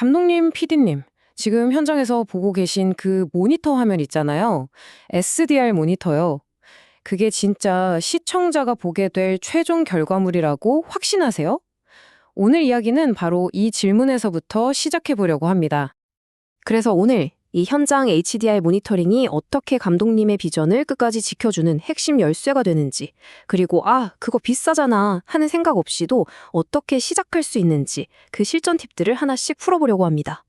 감독님, PD님, 지금 현장에서 보고 계신 그 모니터 화면 있잖아요. SDR 모니터요. 그게 진짜 시청자가 보게 될 최종 결과물이라고 확신하세요? 오늘 이야기는 바로 이 질문에서부터 시작해 보려고 합니다. 그래서 오늘 이 현장 HDR 모니터링이 어떻게 감독님의 비전을 끝까지 지켜주는 핵심 열쇠가 되는지, 그리고 그거 비싸잖아 하는 생각 없이도 어떻게 시작할 수 있는지 그 실전 팁들을 하나씩 풀어보려고 합니다.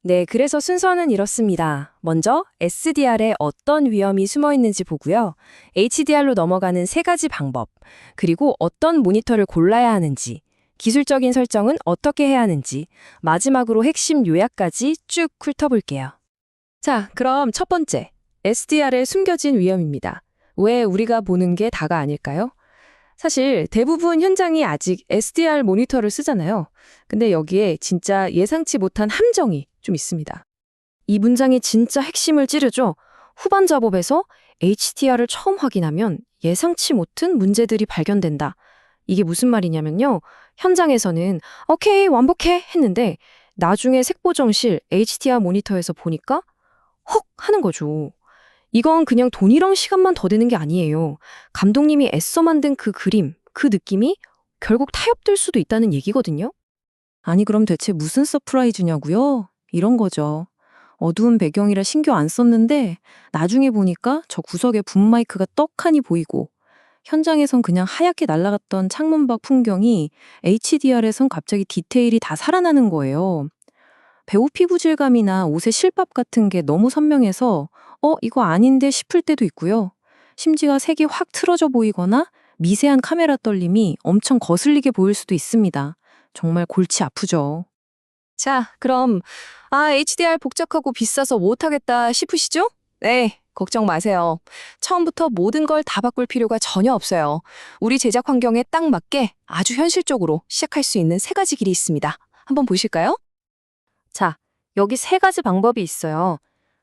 네, 그래서 순서는 이렇습니다. 먼저 SDR에 어떤 위험이 숨어 있는지 보고요. HDR로 넘어가는 세 가지 방법, 그리고 어떤 모니터를 골라야 하는지, 기술적인 설정은 어떻게 해야 하는지, 마지막으로 핵심 요약까지 쭉 훑어볼게요. 자, 그럼 첫 번째, SDR의 숨겨진 위험입니다. 왜 우리가 보는 게 다가 아닐까요? 사실 대부분 현장이 아직 SDR 모니터를 쓰잖아요. 근데 여기에 진짜 예상치 못한 함정이 좀 있습니다. 이 문장이 진짜 핵심을 찌르죠. 후반 작업에서 HDR을 처음 확인하면 예상치 못한 문제들이 발견된다. 이게 무슨 말이냐면요. 현장에서는 오케이, 완벽해 했는데 나중에 색보정실 HDR 모니터에서 보니까 헉 하는 거죠. 이건 그냥 돈이랑 시간만 더 드는 게 아니에요. 감독님이 애써 만든 그 그림, 그 느낌이 결국 타협될 수도 있다는 얘기거든요. 아니 그럼 대체 무슨 서프라이즈냐고요? 이런 거죠. 어두운 배경이라 신경 안 썼는데 나중에 보니까 저 구석에 붐 마이크가 떡하니 보이고 현장에선 그냥 하얗게 날아갔던 창문 밖 풍경이 HDR에선 갑자기 디테일이 다 살아나는 거예요. 배우 피부 질감이나 옷의 실밥 같은 게 너무 선명해서 이거 아닌데 싶을 때도 있고요. 심지어 색이 확 틀어져 보이거나 미세한 카메라 떨림이 엄청 거슬리게 보일 수도 있습니다. 정말 골치 아프죠. 자, 그럼 HDR 복잡하고 비싸서 못하겠다 싶으시죠? 네, 걱정 마세요. 처음부터 모든 걸 다 바꿀 필요가 전혀 없어요. 우리 제작 환경에 딱 맞게 아주 현실적으로 시작할 수 있는 세 가지 길이 있습니다. 한번 보실까요? 자, 여기 세 가지 방법이 있어요.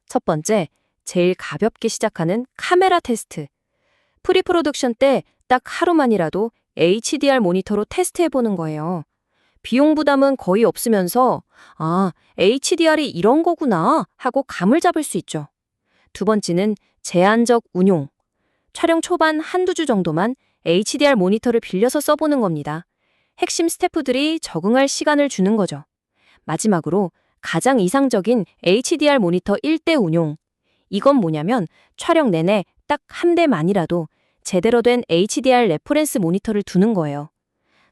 첫 번째, 제일 가볍게 시작하는 카메라 테스트. 프리프로덕션 때 딱 하루만이라도 HDR 모니터로 테스트해보는 거예요. 비용 부담은 거의 없으면서 HDR이 이런 거구나 하고 감을 잡을 수 있죠. 두 번째는 제한적 운용. 촬영 초반 한두 주 정도만 HDR 모니터를 빌려서 써보는 겁니다. 핵심 스태프들이 적응할 시간을 주는 거죠. 마지막으로 가장 이상적인 HDR 모니터 1대 운용. 이건 뭐냐면 촬영 내내 딱 한 대만이라도 제대로 된 HDR 레퍼런스 모니터를 두는 거예요.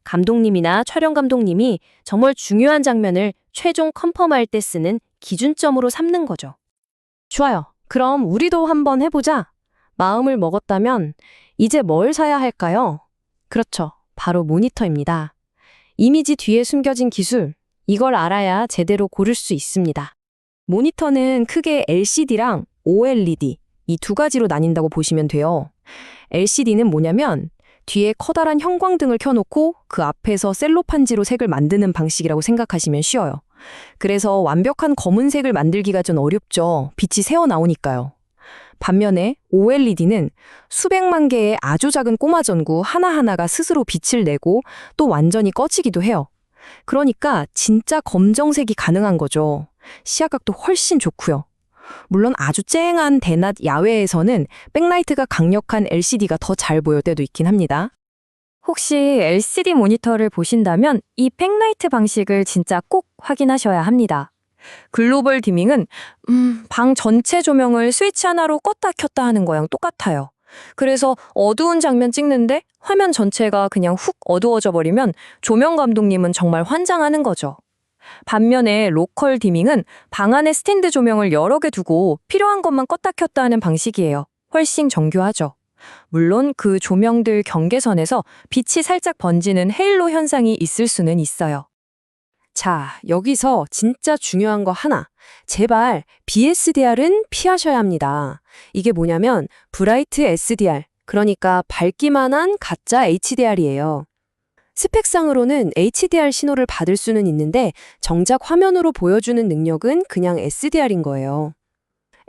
감독님이나 촬영 감독님이 정말 중요한 장면을 최종 컨펌할 때 쓰는 기준점으로 삼는 거죠. 좋아요. 그럼 우리도 한번 해보자. 마음을 먹었다면 이제 뭘 사야 할까요? 그렇죠. 바로 모니터입니다. 이미지 뒤에 숨겨진 기술, 이걸 알아야 제대로 고를 수 있습니다. 모니터는 크게 LCD랑 OLED 이 두 가지로 나뉜다고 보시면 돼요. LCD는 뭐냐면 뒤에 커다란 형광등을 켜놓고 그 앞에서 셀로판지로 색을 만드는 방식이라고 생각하시면 쉬워요. 그래서 완벽한 검은색을 만들기가 좀 어렵죠. 빛이 새어나오니까요. 반면에 OLED는 수백만 개의 아주 작은 꼬마 전구 하나하나가 스스로 빛을 내고 또 완전히 꺼지기도 해요. 그러니까 진짜 검정색이 가능한 거죠. 시야각도 훨씬 좋고요. 물론 아주 쨍한 대낮 야외에서는 백라이트가 강력한 LCD가 더 잘 보일 때도 있긴 합니다. 혹시 LCD 모니터를 보신다면 이 백라이트 방식을 진짜 꼭 확인하셔야 합니다. 글로벌 디밍은 방 전체 조명을 스위치 하나로 껐다 켰다 하는 거랑 똑같아요. 그래서 어두운 장면 찍는데 화면 전체가 그냥 훅 어두워져 버리면 조명 감독님은 정말 환장하는 거죠. 반면에 로컬 디밍은 방 안에 스탠드 조명을 여러 개 두고 필요한 것만 껐다 켰다 하는 방식이에요. 훨씬 정교하죠. 물론 그 조명들 경계선에서 빛이 살짝 번지는 헤일로 현상이 있을 수는 있어요. 자, 여기서 진짜 중요한 거 하나. 제발 BSDR은 피하셔야 합니다. 이게 뭐냐면 브라이트 SDR, 그러니까 밝기만 한 가짜 HDR이에요. 스펙상으로는 HDR 신호를 받을 수는 있는데 정작 화면으로 보여주는 능력은 그냥 SDR인 거예요.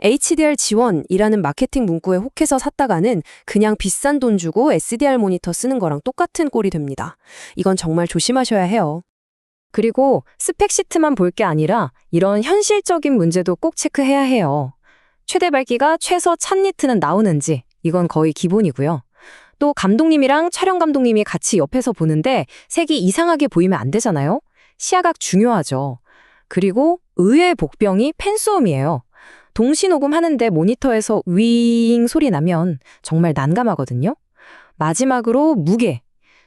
HDR 지원이라는 마케팅 문구에 혹해서 샀다가는 그냥 비싼 돈 주고 SDR 모니터 쓰는 거랑 똑같은 꼴이 됩니다. 이건 정말 조심하셔야 해요. 그리고 스펙 시트만 볼 게 아니라 이런 현실적인 문제도 꼭 체크해야 해요. 최대 밝기가 최소 1000니트는 나오는지 이건 거의 기본이고요. 또 감독님이랑 촬영 감독님이 같이 옆에서 보는데 색이 이상하게 보이면 안 되잖아요. 시야각 중요하죠. 그리고 의외의 복병이 팬소음이에요. 동시 녹음하는데 모니터에서 윙 소리 나면 정말 난감하거든요. 마지막으로 무게.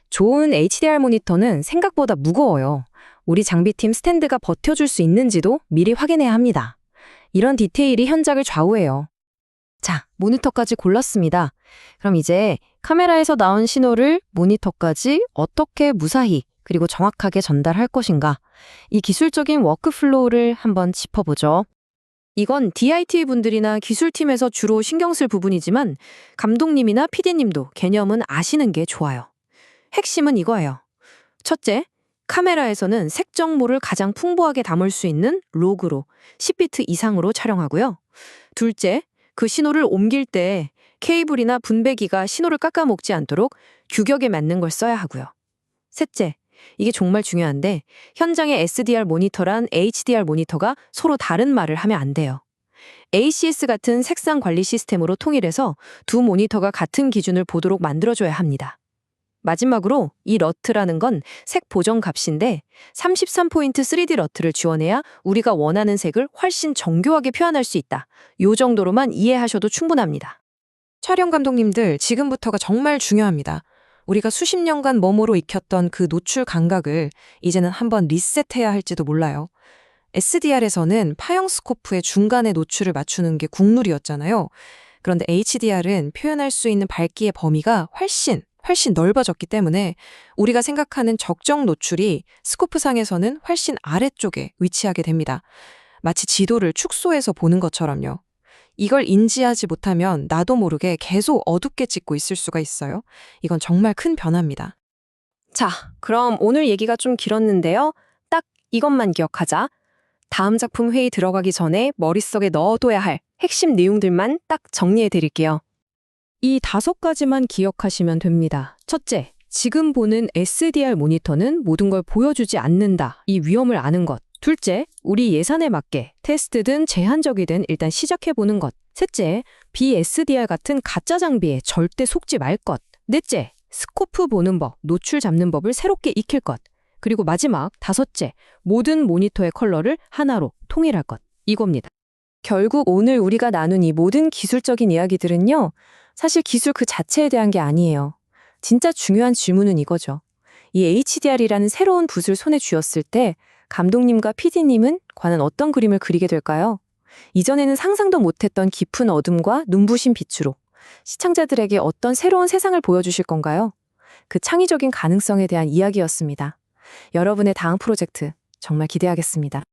좋은 HDR 모니터는 생각보다 무거워요. 우리 장비팀 스탠드가 버텨줄 수 있는지도 미리 확인해야 합니다. 이런 디테일이 현장을 좌우해요. 자, 모니터까지 골랐습니다. 그럼 이제 카메라에서 나온 신호를 모니터까지 어떻게 무사히 그리고 정확하게 전달할 것인가? 이 기술적인 워크플로우를 한번 짚어보죠. 이건 DIT 분들이나 기술팀에서 주로 신경 쓸 부분이지만 감독님이나 PD님도 개념은 아시는 게 좋아요. 핵심은 이거예요. 첫째, 카메라에서는 색 정보를 가장 풍부하게 담을 수 있는 로그로 10비트 이상으로 촬영하고요. 둘째, 그 신호를 옮길 때 케이블이나 분배기가 신호를 깎아먹지 않도록 규격에 맞는 걸 써야 하고요. 셋째, 이게 정말 중요한데 현장의 SDR 모니터랑 HDR 모니터가 서로 다른 말을 하면 안 돼요. ACS 같은 색상 관리 시스템으로 통일해서 두 모니터가 같은 기준을 보도록 만들어줘야 합니다. 마지막으로 이 러트라는 건 색 보정 값인데 33포인트 3D 러트를 지원해야 우리가 원하는 색을 훨씬 정교하게 표현할 수 있다. 요 정도로만 이해하셔도 충분합니다. 촬영 감독님들, 지금부터가 정말 중요합니다. 우리가 수십 년간 몸으로 익혔던 그 노출 감각을 이제는 한번 리셋해야 할지도 몰라요. SDR에서는 파형 스코프의 중간에 노출을 맞추는 게 국룰이었잖아요. 그런데 HDR은 표현할 수 있는 밝기의 범위가 훨씬 넓어졌기 때문에 우리가 생각하는 적정 노출이 스코프상에서는 훨씬 아래쪽에 위치하게 됩니다. 마치 지도를 축소해서 보는 것처럼요. 이걸 인지하지 못하면 나도 모르게 계속 어둡게 찍고 있을 수가 있어요. 이건 정말 큰 변화입니다. 자, 그럼 오늘 얘기가 좀 길었는데요. 딱 이것만 기억하자. 다음 작품 회의 들어가기 전에 머릿속에 넣어둬야 할 핵심 내용들만 딱 정리해 드릴게요. 이 5가지만 기억하시면 됩니다. 첫째, 지금 보는 SDR 모니터는 모든 걸 보여주지 않는다. 이 위험을 아는 것. 둘째, 우리 예산에 맞게 테스트든 제한적이든 일단 시작해보는 것. 셋째, BSDR 같은 가짜 장비에 절대 속지 말 것. 넷째, 스코프 보는 법, 노출 잡는 법을 새롭게 익힐 것. 그리고 마지막 5째, 모든 모니터의 컬러를 하나로 통일할 것. 이겁니다. 결국 오늘 우리가 나눈 이 모든 기술적인 이야기들은요, 사실 기술 그 자체에 대한 게 아니에요. 진짜 중요한 질문은 이거죠. 이 HDR이라는 새로운 붓을 손에 쥐었을 때 감독님과 PD님은 과연 어떤 그림을 그리게 될까요? 이전에는 상상도 못했던 깊은 어둠과 눈부신 빛으로 시청자들에게 어떤 새로운 세상을 보여주실 건가요? 그 창의적인 가능성에 대한 이야기였습니다. 여러분의 다음 프로젝트 정말 기대하겠습니다.